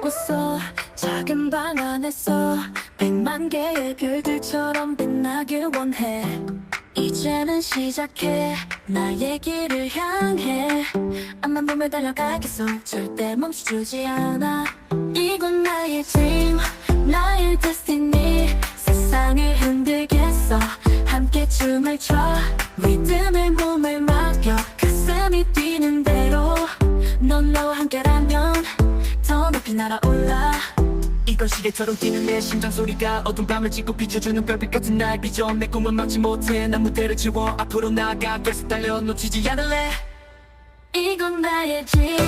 꿨어. 작은 방 안에서 100만 개의 별들처럼 빛나길 원해. 이제는 시작해 나의 길을 향해. 앞만 보며 달려가겠어. 절대 멈춰주지 않아. 이건 나의 dream, 나의 destiny. 세상을 흔들겠어. 함께 춤을 춰. 리듬에 몸을 맡겨. 가슴이 뛰는 대로 넌 나와 함께라면 더 높이 날아올라. 이건 시계처럼 뛰는 내 심장 소리가 어두운 밤을 찢고 비춰주는 별빛 같은 날 비춰. 내 꿈은 막지 못해 난 무대를 채워. 앞으로 나아가 계속 달려 놓치지 않을래. 이건 나의 dream.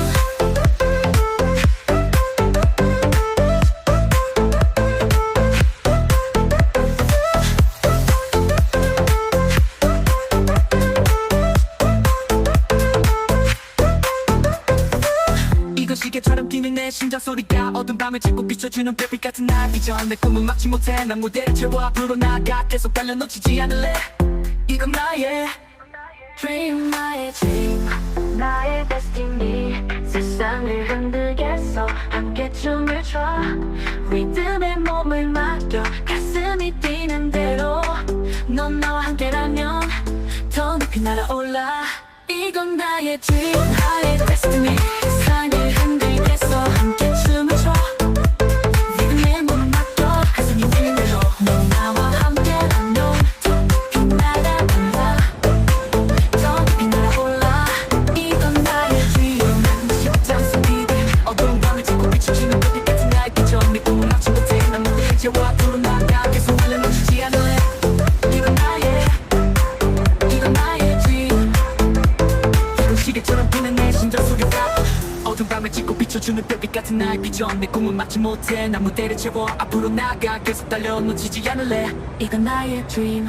이건 시계처럼 뛰는 내 심장 소리가 어두운 밤을 찢고 비춰주는 별빛 같은 날 비춰. 내 꿈은 막지 못해 난 무대를 채워. 앞으로 나아가 계속 달려 놓치지 않을래. 이건 나의 dream, 나의 dream, 나의 destiny. 세상을 흔들겠어. 함께 춤을 춰. 리듬에 몸을 맡겨. 가슴이 뛰는 대로 넌 나와 함께라면 더 높이 날아올라. 이건 나의 dream, 나의 destiny. 세상을 흔들겠어. 함께 춤을 춰. 리듬에 몸을 맡겨. 가슴이 뛰는 대로 넌 나와 함께라면 더 높이 날아올라. 더 높이 날아올라. 이건 나의 dream. 심장 소리들 어두운 밤을 찢고 비춰주는 별빛 같은 날 비춰. 내 꿈은 막지 못해 난 무대를 채워. 앞으로 나아가 계속 달려 놓치지 않을래. 이건 나의 dream. 이건 시계처럼 뛰는 내 심장 소리가 어두운 밤을 찢고 비춰주는 별빛 같은 날 비춰. 내 꿈은 막지 못해 난 무대를 채워. 앞으로 나아가 계속 달려 놓치지 않을래. 이건 나의 dream.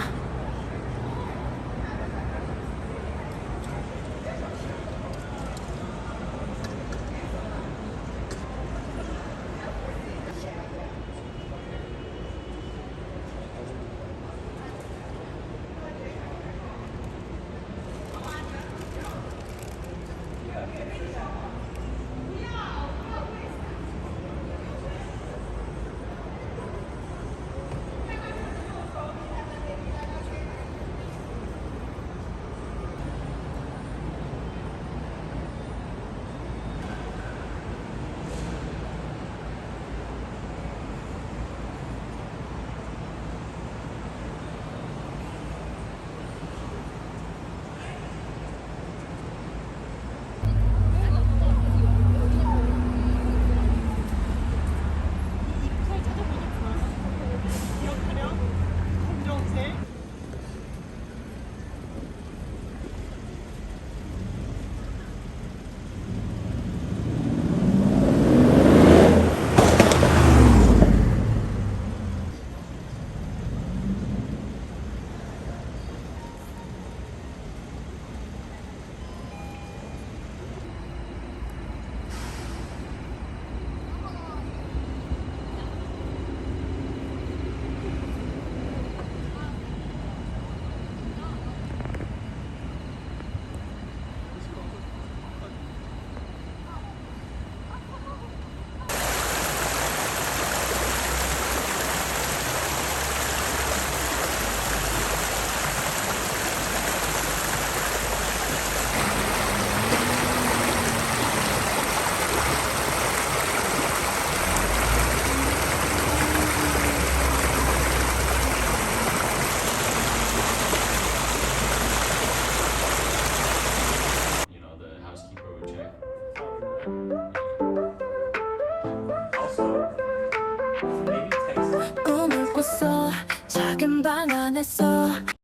꿈을 꿨어. 작은 방 안에서